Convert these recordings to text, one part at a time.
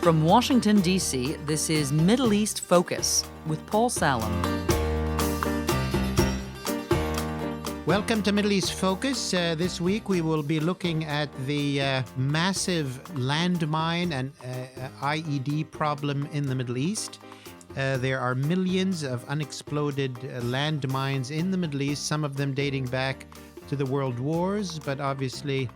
From Washington, D.C., this is Middle East Focus with Paul Salem. Welcome to Middle East Focus. This week we will be looking at the massive landmine and IED problem in the Middle East. There are millions of unexploded landmines in the Middle East, some of them dating back to the world wars, but obviously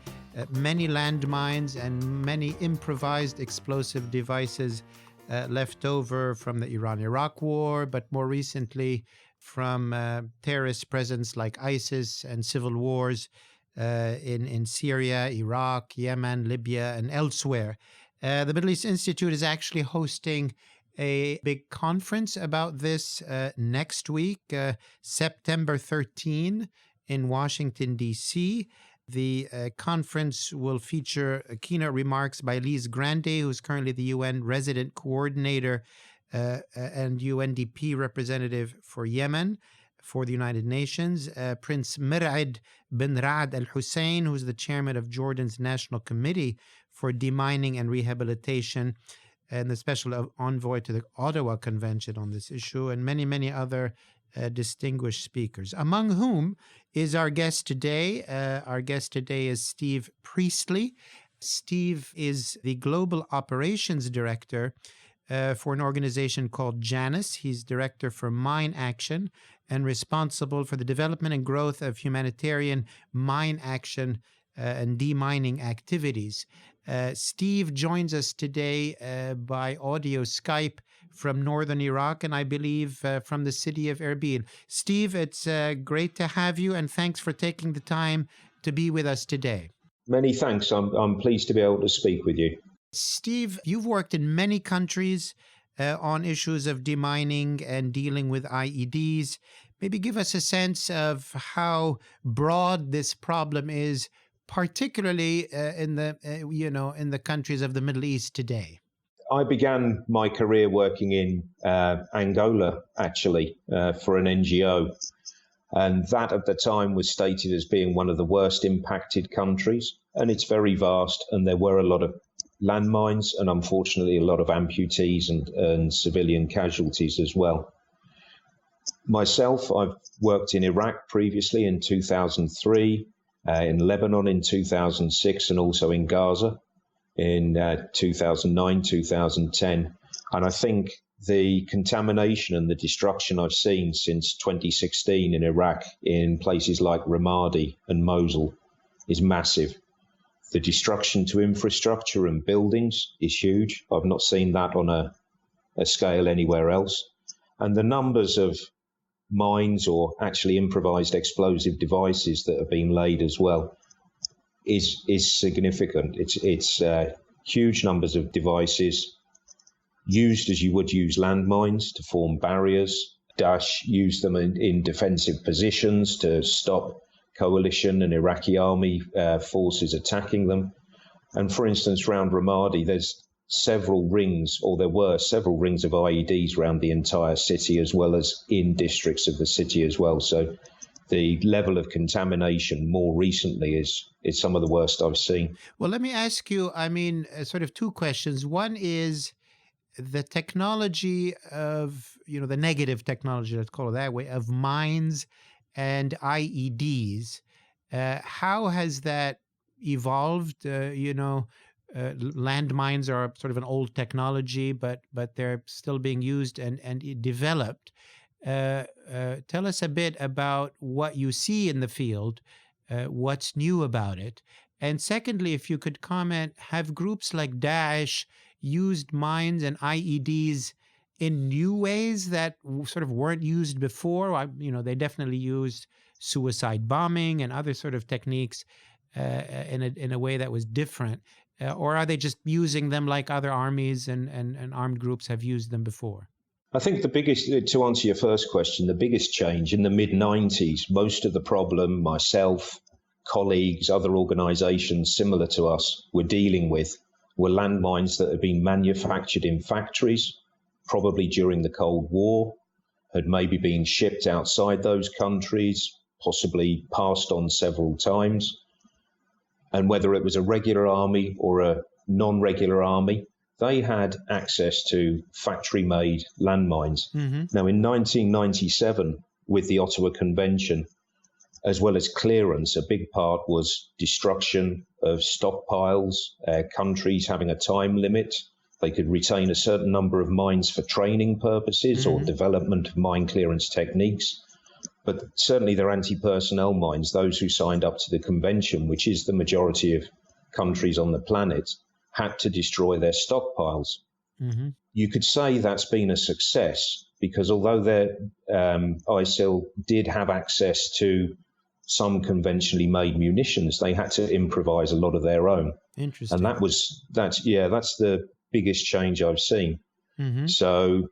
many landmines and many improvised explosive devices left over from the Iran-Iraq war, but more recently from terrorist presence like ISIS and civil wars in Syria, Iraq, Yemen, Libya, and elsewhere. The Middle East Institute is actually hosting a big conference about this next week, September 13 in Washington, D.C. The conference will feature keynote remarks by Lise Grande, who's currently the UN resident coordinator and UNDP representative for Yemen for the United Nations, Prince Mir'ad bin Ra'ad Al Hussein, who's the chairman of Jordan's National Committee for Demining and Rehabilitation, and the special envoy to the Ottawa Convention on this issue, and many, many other distinguished speakers, among whom is our guest today. Our guest today is Steve Priestley. Steve is the Global Operations Director for an organization called Janus. He's Director for Mine Action and responsible for the development and growth of humanitarian mine action and demining activities. Steve joins us today by audio Skype from northern Iraq, and I believe from the city of Erbil. Steve, it's great to have you, and thanks for taking the time to be with us today. Many thanks. I'm pleased to be able to speak with you. Steve, you've worked in many countries on issues of demining and dealing with IEDs. Maybe give us a sense of how broad this problem is, particularly in the countries of the Middle East today. I began my career working in Angola, actually, for an NGO. And that at the time was stated as being one of the worst impacted countries. And it's very vast. And there were a lot of landmines and unfortunately a lot of amputees and civilian casualties as well. Myself, I've worked in Iraq previously in 2003, in Lebanon in 2006, and also in Gaza in 2009, 2010. And I think the contamination and the destruction I've seen since 2016 in Iraq in places like Ramadi and Mosul is massive. The destruction to infrastructure and buildings is huge. I've not seen that on a scale anywhere else. And the numbers of mines or actually improvised explosive devices that have been laid as well is significant. It's huge numbers of devices used as you would use landmines to form barriers. Daesh used them in defensive positions to stop coalition and Iraqi army forces attacking them. And for instance, around Ramadi, there were several rings of IEDs around the entire city, as well as in districts of the city as well. So the level of contamination more recently is some of the worst I've seen. Well, let me ask you, sort of two questions. One is the technology of, the negative technology, let's call it that way, of mines and IEDs. How has that evolved? Landmines are sort of an old technology, but they're still being used and developed. Tell us a bit about what you see in the field, what's new about it. And secondly, if you could comment, have groups like Daesh used mines and IEDs in new ways that sort of weren't used before? They definitely used suicide bombing and other sort of techniques in a way that was different. Or are they just using them like other armies and armed groups have used them before? I think to answer your first question, the biggest change in the mid-90s, most of the problem myself, colleagues, other organizations similar to us were dealing with were landmines that had been manufactured in factories, probably during the Cold War, had maybe been shipped outside those countries, possibly passed on several times. And whether it was a regular army or a non-regular army, they had access to factory-made landmines. Mm-hmm. Now, in 1997, with the Ottawa Convention, as well as clearance, a big part was destruction of stockpiles, countries having a time limit. They could retain a certain number of mines for training purposes or development of mine clearance techniques. But certainly they're anti-personnel mines, those who signed up to the convention, which is the majority of countries on the planet, had to destroy their stockpiles. Mm-hmm. You could say that's been a success because although ISIL did have access to some conventionally made munitions, they had to improvise a lot of their own. Interesting. And that's the biggest change I've seen. Mm-hmm. So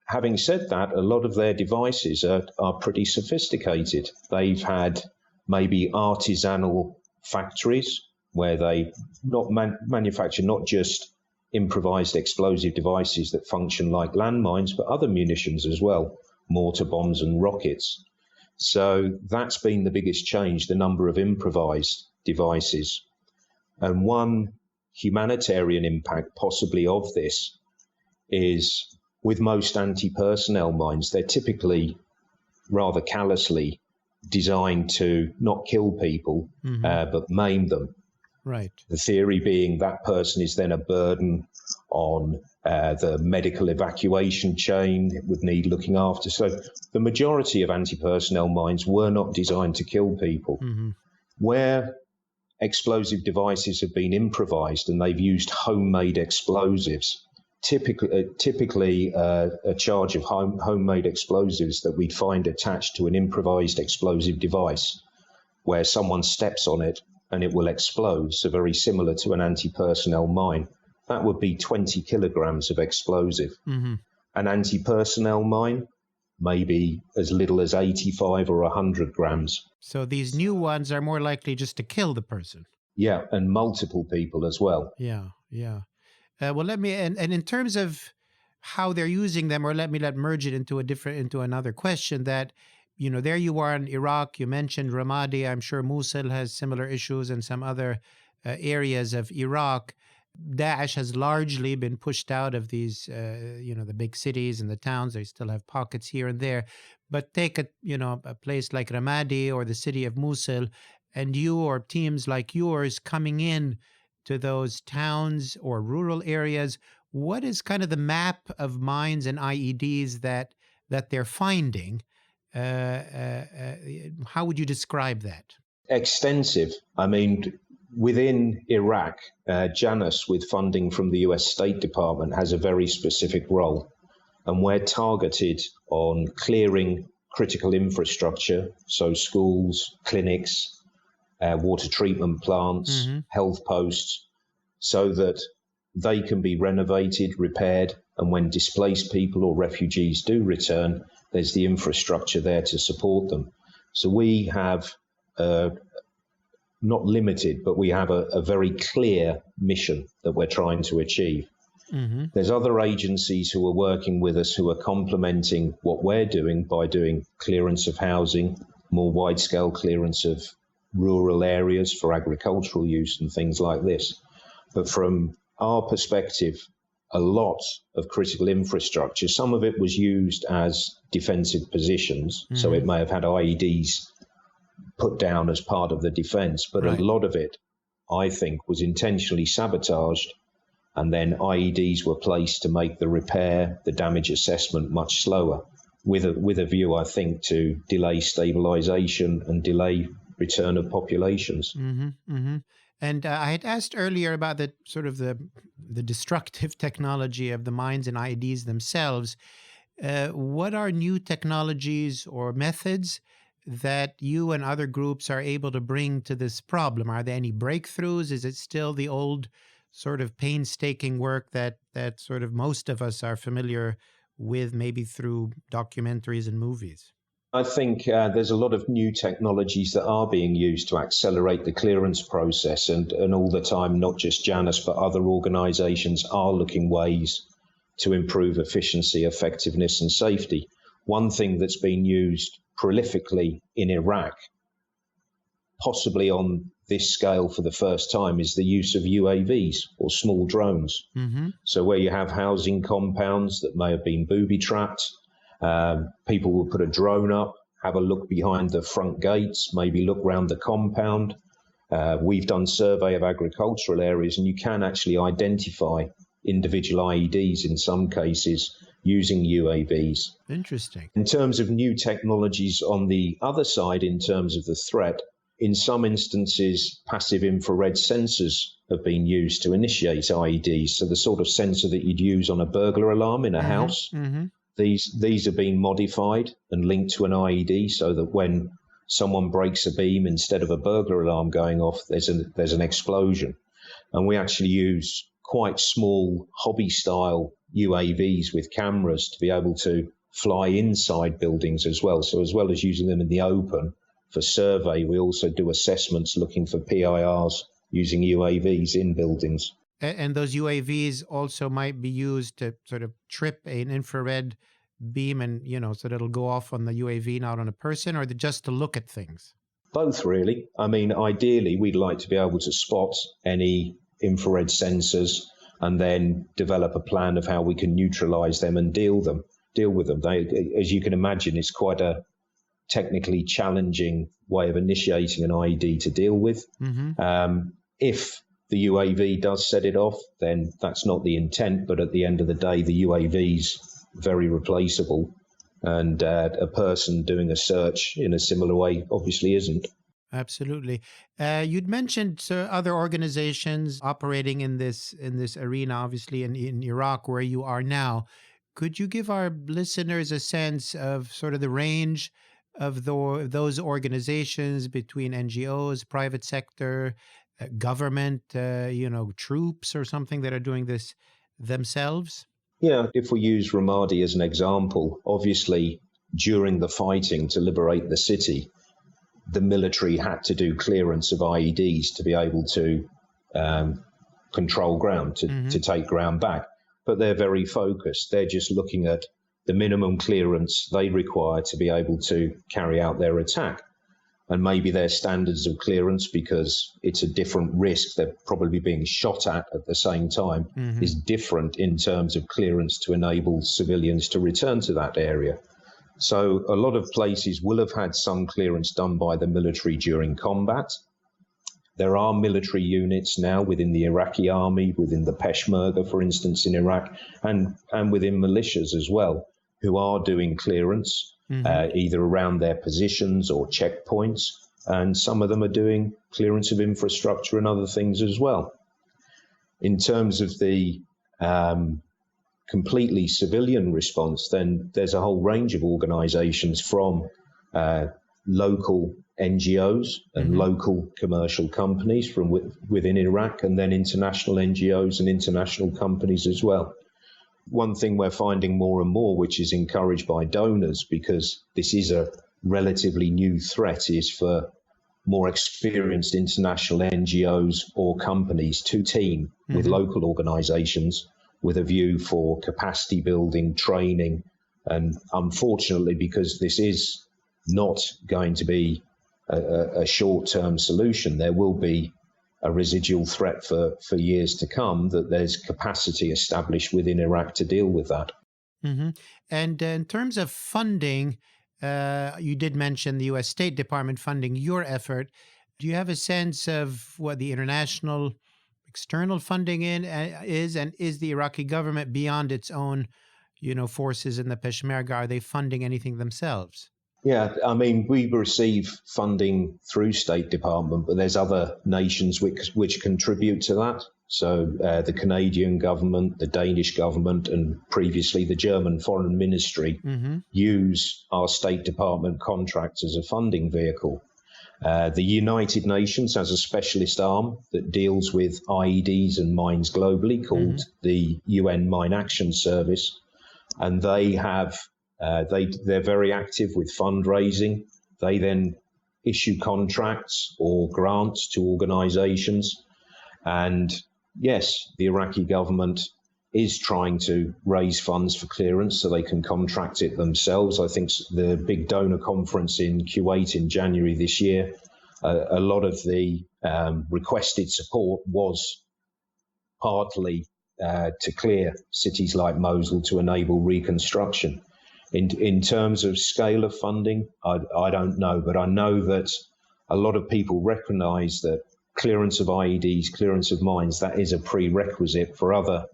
having said that, a lot of their devices are pretty sophisticated. They've had maybe artisanal factories where they manufacture not just improvised explosive devices that function like landmines, but other munitions as well, mortar bombs and rockets. So that's been the biggest change, the number of improvised devices. And one humanitarian impact possibly of this is with most anti-personnel mines, they're typically rather callously designed to not kill people, but maim them. Right. The theory being that person is then a burden on the medical evacuation chain. It would need looking after. So the majority of anti-personnel mines were not designed to kill people. Mm-hmm. Where explosive devices have been improvised and they've used homemade explosives, typically a charge of homemade explosives that we'd find attached to an improvised explosive device where someone steps on it and it will explode, so very similar to an anti-personnel mine. That would be 20 kilograms of explosive. Mm-hmm. An anti-personnel mine, maybe as little as 85 or 100 grams. So these new ones are more likely just to kill the person. Yeah, and multiple people as well. Yeah. Well, let me, and in terms of how they're using them, or let me merge it into another question that, there you are in Iraq, you mentioned Ramadi, I'm sure Mosul has similar issues and some other areas of Iraq. Daesh has largely been pushed out of these, the big cities and the towns. They still have pockets here and there. But take a place like Ramadi or the city of Mosul, and you or teams like yours coming in to those towns or rural areas. What is kind of the map of mines and IEDs that they're finding? How would you describe that? Extensive. I mean, within Iraq, Janus, with funding from the US State Department, has a very specific role. And we're targeted on clearing critical infrastructure, so schools, clinics, water treatment plants, health posts, so that they can be renovated, repaired, and when displaced people or refugees do return, there's the infrastructure there to support them. So we have not limited, but we have a very clear mission that we're trying to achieve. Mm-hmm. There's other agencies who are working with us who are complementing what we're doing by doing clearance of housing, more wide-scale clearance of rural areas for agricultural use and things like this. But from our perspective, a lot of critical infrastructure, some of it was used as defensive positions, so it may have had IEDs put down as part of the defense, but right. A lot of it, I think, was intentionally sabotaged, and then IEDs were placed to make the repair, the damage assessment much slower, with a view, I think, to delay stabilization and delay return of populations. Mm-hmm, mm-hmm. And I had asked earlier about the sort of the destructive technology of the mines and IEDs themselves. What are new technologies or methods that you and other groups are able to bring to this problem? Are there any breakthroughs? Is it still the old sort of painstaking work that sort of most of us are familiar with, maybe through documentaries and movies? I think there's a lot of new technologies that are being used to accelerate the clearance process, and all the time, not just Janus, but other organizations are looking ways to improve efficiency, effectiveness, and safety. One thing that's been used prolifically in Iraq, possibly on this scale for the first time is the use of UAVs or small drones. Mm-hmm. So where you have housing compounds that may have been booby-trapped, people will put a drone up, have a look behind the front gates, maybe look around the compound. We've done survey of agricultural areas, and you can actually identify individual IEDs in some cases using UAVs. Interesting. In terms of new technologies on the other side, in terms of the threat, in some instances, passive infrared sensors have been used to initiate IEDs. So the sort of sensor that you'd use on a burglar alarm in a house, these have been modified and linked to an IED so that when someone breaks a beam, instead of a burglar alarm going off, there's an explosion. And we actually use quite small hobby-style UAVs with cameras to be able to fly inside buildings as well. So as well as using them in the open for survey, we also do assessments looking for PIRs using UAVs in buildings. And those UAVs also might be used to sort of trip an infrared beam and, so that it'll go off on the UAV, not on a person, or just to look at things? Both, really. I mean, ideally, we'd like to be able to spot any infrared sensors and then develop a plan of how we can neutralize them and deal with them. As you can imagine, it's quite a technically challenging way of initiating an IED to deal with. If the UAV does set it off, then that's not the intent, but at the end of the day, the UAV's very replaceable, and a person doing a search in a similar way obviously isn't. Absolutely. You'd mentioned other organizations operating in this arena, obviously in Iraq, where you are now. Could you give our listeners a sense of sort of the range of those organizations between NGOs, private sector, government, troops or something that are doing this themselves? Yeah, if we use Ramadi as an example, obviously during the fighting to liberate the city, the military had to do clearance of IEDs to be able to control ground, to take ground back. But they're very focused. They're just looking at the minimum clearance they require to be able to carry out their attack. And maybe their standards of clearance, because it's a different risk, they're probably being shot at the same time, is different in terms of clearance to enable civilians to return to that area. So a lot of places will have had some clearance done by the military during combat. There are military units now within the Iraqi army, within the Peshmerga, for instance, in Iraq, and within militias as well, who are doing clearance, either around their positions or checkpoints. And some of them are doing clearance of infrastructure and other things as well. In terms of the completely civilian response, then there's a whole range of organizations from local NGOs and local commercial companies from within Iraq, and then international NGOs and international companies as well. One thing we're finding more and more, which is encouraged by donors, because this is a relatively new threat, is for more experienced international NGOs or companies to team with local organizations with a view for capacity building, training. And unfortunately, because this is not going to be a short-term solution, there will be a residual threat for years to come, that there's capacity established within Iraq to deal with that. And in terms of funding, you did mention the U.S. State Department funding your effort. Do you have a sense of what the international external funding is, and is the Iraqi government, beyond its own, forces in the Peshmerga, are they funding anything themselves? Yeah, I mean, we receive funding through State Department, but there's other nations which contribute to that. So the Canadian government, the Danish government, and previously the German Foreign Ministry use our State Department contracts as a funding vehicle. The United Nations has a specialist arm that deals with IEDs and mines globally called the UN Mine Action Service, and they have they're very active with fundraising. They then issue contracts or grants to organizations. And yes, the Iraqi government is trying to raise funds for clearance so they can contract it themselves. I think the big donor conference in Kuwait in January this year a lot of the requested support was partly to clear cities like Mosul to enable reconstruction. In terms of scale of funding, I don't know, but I know that a lot of people recognise that clearance of IEDs, clearance of mines, that is a prerequisite for other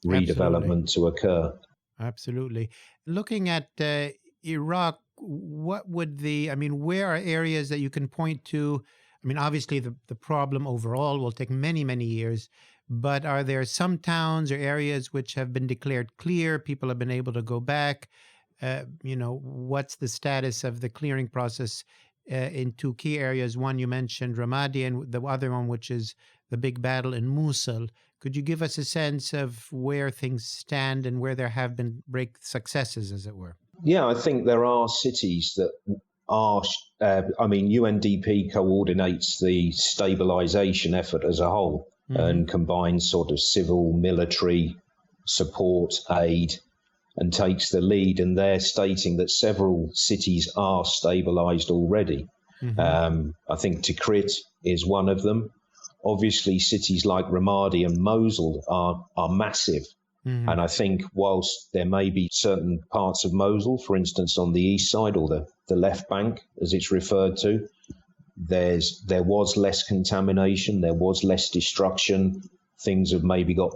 redevelopment to occur. Absolutely. Looking at Iraq, what would where are areas that you can point to? I mean, obviously the problem overall will take many, many years, but are there some towns or areas which have been declared clear? People have been able to go back. What's the status of the clearing process in two key areas? One you mentioned, Ramadi, and the other one, which is the big battle in Mosul. Could you give us a sense of where things stand and where there have been successes, as it were? Yeah, I think there are cities that are, UNDP coordinates the stabilization effort as a whole and combines sort of civil, military support, aid, and takes the lead. And they're stating that several cities are stabilized already. I think Tikrit is one of them. Obviously, cities like Ramadi and Mosul are massive. And I think whilst there may be certain parts of Mosul, for instance, on the east side or the left bank, as it's referred to, there was less contamination, there was less destruction. Things have maybe got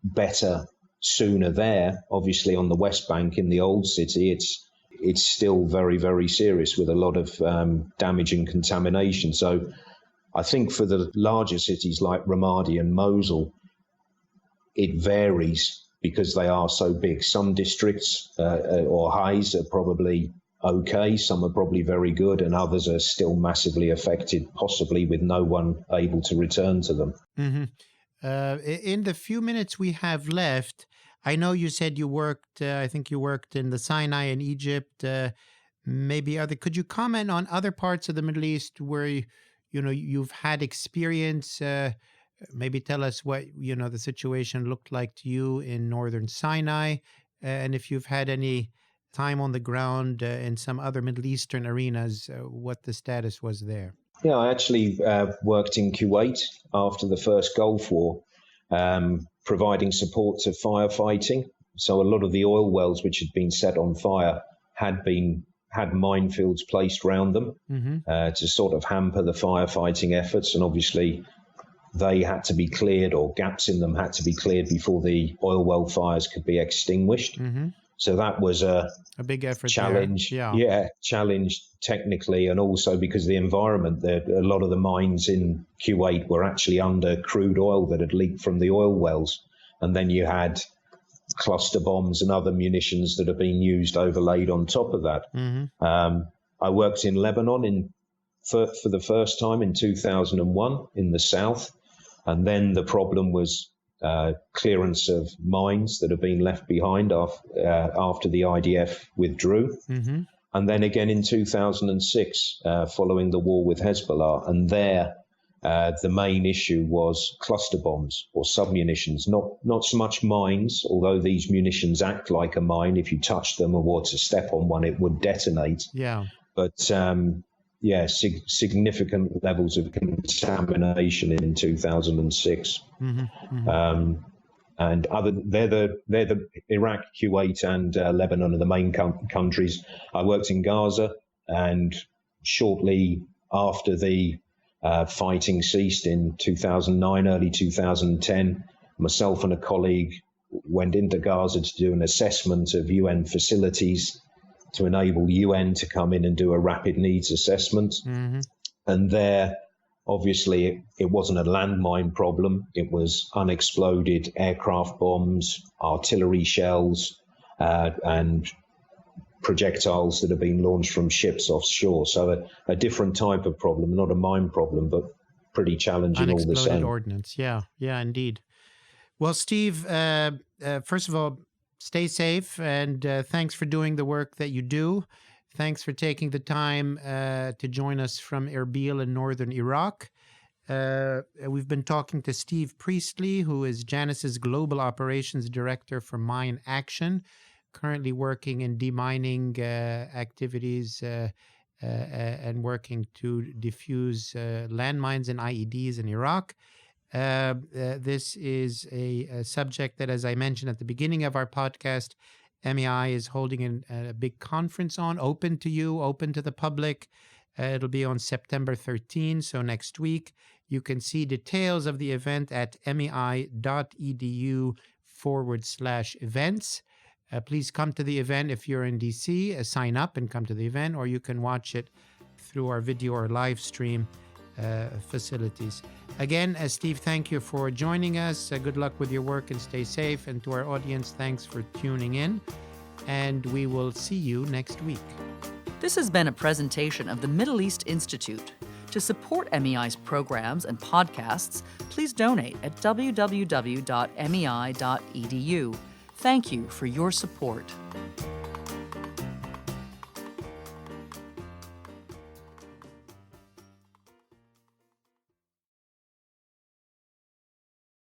better sooner there. Obviously, on the west bank in the old city, it's still very, very serious with a lot of damage and contamination. So I think for the larger cities like Ramadi and Mosul, it varies because they are so big. Some districts or highs are probably okay, some are probably very good, and others are still massively affected, possibly with no one able to return to them. In the few minutes we have left, I know you said you worked, I think you worked in the Sinai in Egypt, could you comment on other parts of the Middle East where you've had experience? Maybe tell us what the situation looked like to you in northern Sinai, and if you've had any time on the ground in some other Middle Eastern arenas, what the status was there. Yeah, I actually worked in Kuwait after the first Gulf War, providing support to firefighting. So a lot of the oil wells which had been set on fire had minefields placed around them to sort of hamper the firefighting efforts, and obviously they had to be cleared, or gaps in them had to be cleared before the oil well fires could be extinguished. So that was a big effort challenge. there. Challenge technically, and also because the environment, a lot of the mines in Kuwait were actually under crude oil that had leaked from the oil wells. And then you had cluster bombs and other munitions that have been used overlaid on top of that. I worked in Lebanon for the first time in 2001 in the south. And then the problem was clearance of mines that have been left behind after the IDF withdrew. And then again in 2006, following the war with Hezbollah. And there, the main issue was cluster bombs or submunitions, not so much mines, although these munitions act like a mine. If you touch them or were to step on one, it would detonate. But significant levels of contamination in 2006. And they're the Iraq, Kuwait, and Lebanon are the main countries. I worked in Gaza, and shortly after the fighting ceased in 2009, early 2010, myself and a colleague went into Gaza to do an assessment of UN facilities to enable UN to come in and do a rapid needs assessment. And there, obviously, it wasn't a landmine problem. It was unexploded aircraft bombs, artillery shells, and projectiles that have been launched from ships offshore. So a different type of problem, not a mine problem, but pretty challenging all the same. Unexploded ordnance, yeah, indeed. Well, Steve, first of all, stay safe, and thanks for doing the work that you do. Thanks for taking the time to join us from Erbil in northern Iraq. We've been talking to Steve Priestley, who is Janus's Global Operations Director for Mine Action, currently working in demining activities and working to defuse landmines and IEDs in Iraq. This is a subject that, as I mentioned at the beginning of our podcast, MEI is holding a big conference on, open to you, open to the public. It'll be on September 13, so next week. You can see details of the event at mei.edu/events. Please come to the event if you're in DC, sign up and come to the event, or you can watch it through our video or live stream facilities. Again, Steve, thank you for joining us. Good luck with your work and stay safe. And to our audience, thanks for tuning in. And we will see you next week. This has been a presentation of the Middle East Institute. To support MEI's programs and podcasts, please donate at www.mei.edu. Thank you for your support.